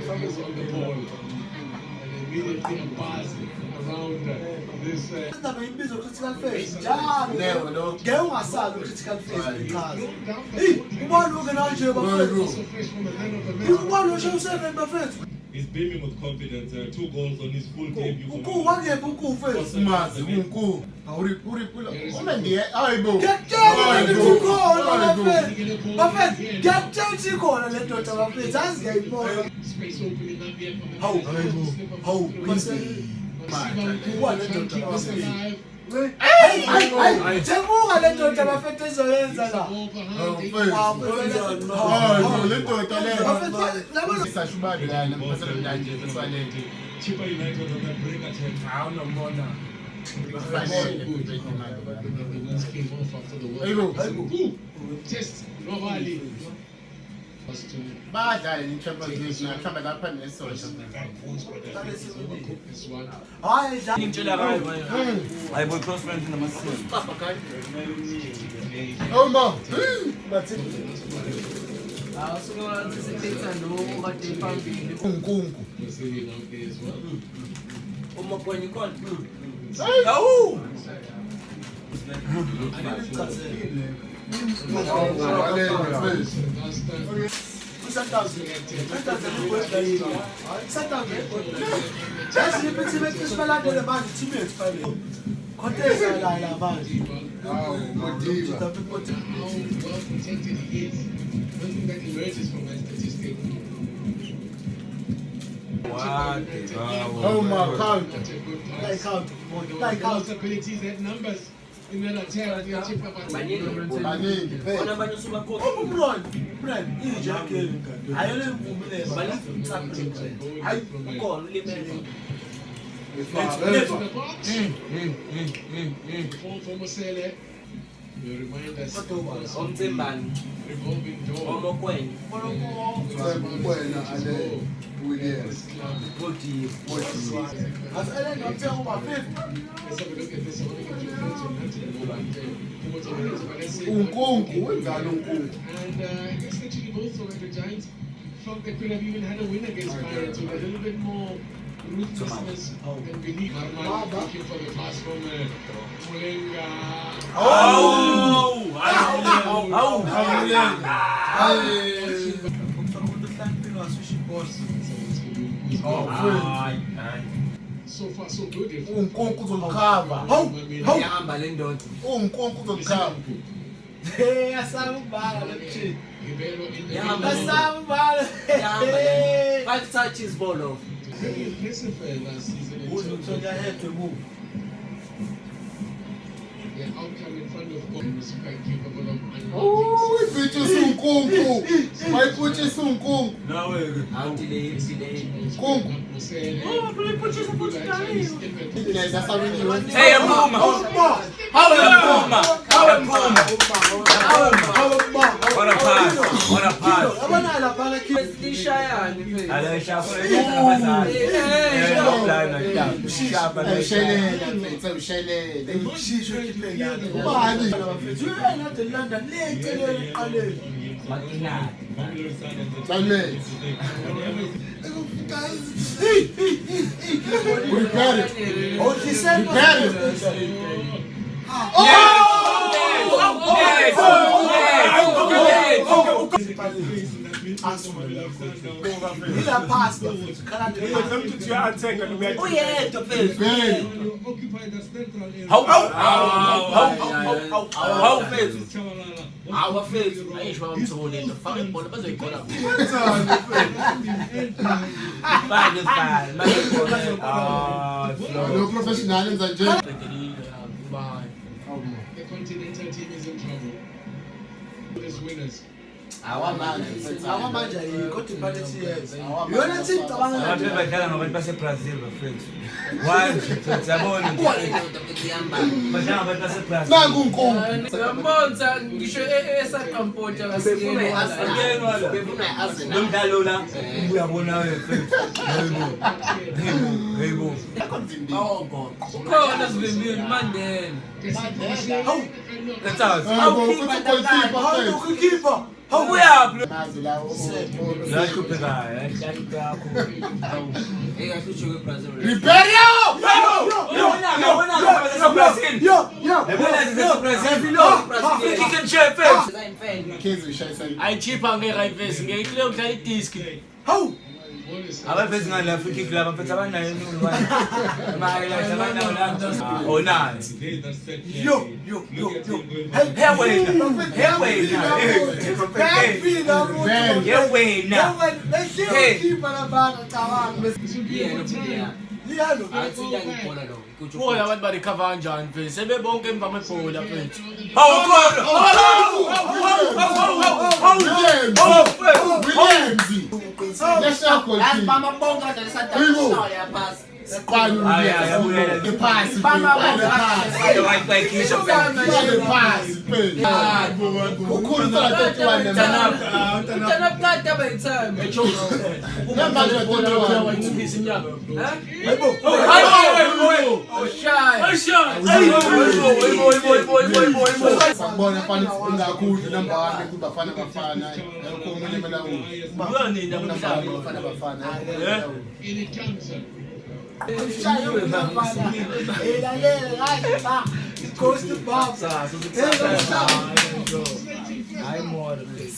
Focus on the ball and immediately a pass around this. Critical phase. Get one side critical phase because one organizer He's beaming with confidence. 2 goals on his full debut. Space opening up here for Chippa United on that break attempt. Test Rovali. Bad in Chippa United. I come back and so. I will cross friends in the machine. Oh no! That's it. You're sitting out there as well. How well protected he is. One thing that emerges from that statistic. Oh my God! Like out. Abilities and numbers in that attack. Remind us revolving door. Williams. Let's have a look at this. I want to get your thoughts on that. And I guess actually both of the Giants felt they could have even had a win against Pirates with a little bit more ruthlessness and belief. Marman looking for the pass from Mulenga. So far, so good. Five touches ball off. Very impressive last season. Their outcome in front of God was quite capable of unlocking. Oh, No way. How delay. Hey, a Puma. How a Puma. What a pass. Our face, I ain't sure I'm told in the fine, but what's it called? no professionals and The continental team is in trouble. As winners. awamanje kodwa ibhalethi yes yona thi cabanga abantu badlala ngabantu baseBrazil bafethu wanje futhi yabona badlala ngabantu baseBrazil ngiyambonza ngisho esaqampotha kasikeni lo mdlalo la uyabona wefethu hayibo ukhona sivimbile Mandela keeper awuyaphi yaqhubekayo eyahlutshe kweBrazil ayi Chippa ngeke ivesi ngeke udlala idisk abafethu ngala free kick laba mfethu abanayo inkulwane ama-highlights abanayo la onansi bona abantu balikhava kanjani mfethu sebebonke emva kwebhola mfethu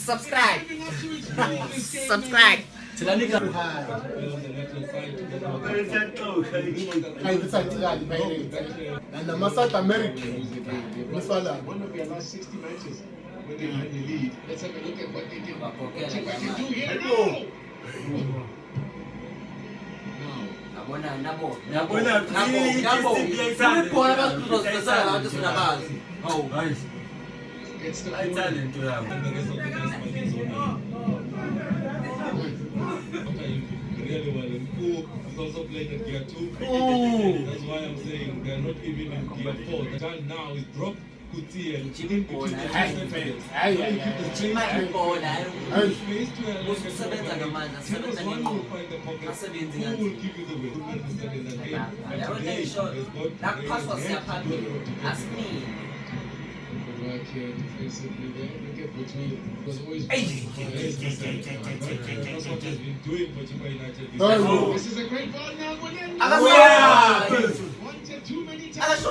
Subscribe. And the South American, One of their last 60 matches when they had the lead. Let's have a look at what they did. What Chippa can do here Gets the talent to have. Really well, and Cook is also playing at gear 2. That's why I'm saying they're not even in gear 4. The time now is drop Kuti and work here defensively there. Look at between. Was always. that's what he's been doing for Chippa United. This is a great ball now. Wanted too many times.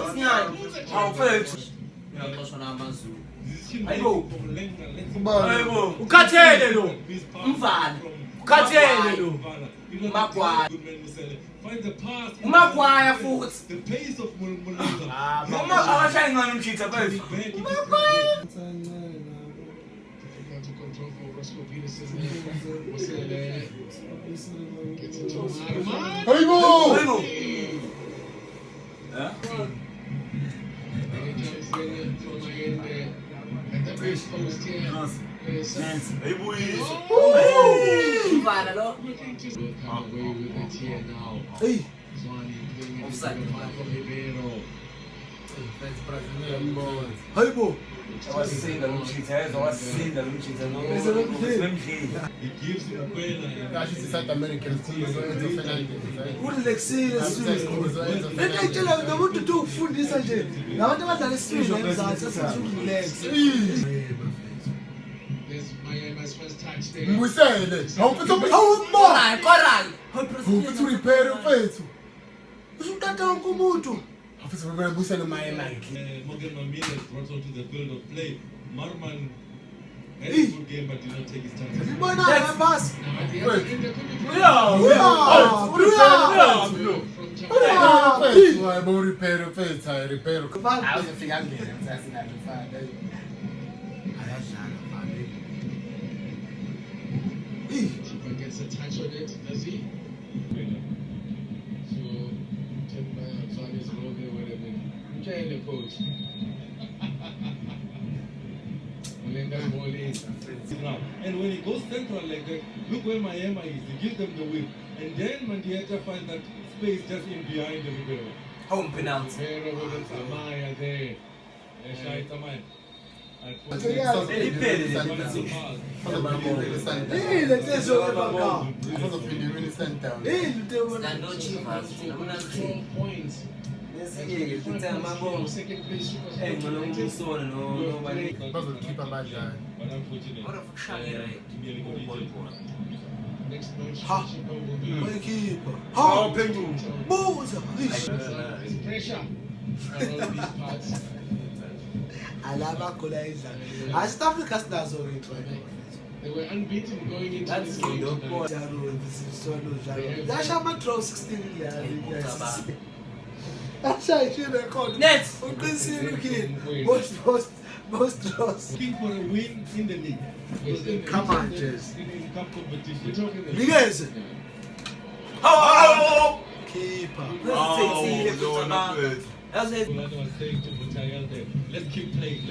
ukhathele lo umfana ukhathele lo uMagwaya uMagwaya futhi The pace of Muleka. Abashayi ngani umshitha bafethu To control for Roscoe Peterson there. Gets into Marman. And he jumps in from my end there. At the base post here. Umfana lo Looking to come away with it here now. Zwane playing it Offside. from Ribeiro. wasinda lo mshitha yezwa wasinda lo mshitha He gives him Kwela. Actually, South American schools are Enzo Fernandez. ulexile sibetshela nomuntu uthi ukufundisa nje nabantu abadlala isizwe emzansi asizulax There's Miami's first touch there. Mbusele. koral Uthi repair mfethu. usutata wonke umuntu Afisa mbusele my Morgan Ramirez brought onto the field of play. Marman had a good game but did not take his chances. ibona ngapasi Now at the other end, there could be Repair mfethu, repair. Awuzofika ngene msasinayo mfana. Chippa gets a touch on it, does he? So, Chippa, Zwane's whatever. Mjayele coach. that ball in. And when he goes central like that, look where Miami is. He gives them the whip. And then Mandieta finds that space just in behind the Ribeiro. Home penalty. Ribeiro with Samaya there. Shai Samaya. Stand on Chippa. 4 points. Second place Super Nobody. Chippa bad guy. But unfortunately, What the fuck is that? Next match, Ha. Chippa will be. Keeper. Oh, Ha. pengu. Booza. There's pressure around these parts. Alaba Kolaiza. As Africa stars already. They were unbeaten going into That's this game. the point. That's how much 16 That's how I should record. Net. Most draws. looking for a win in the league. Come on, Jess. In cup We're competition. talking about Ligas. Oh! Keeper. That's it. Fulano was saying to Mutayel there, let's keep playing.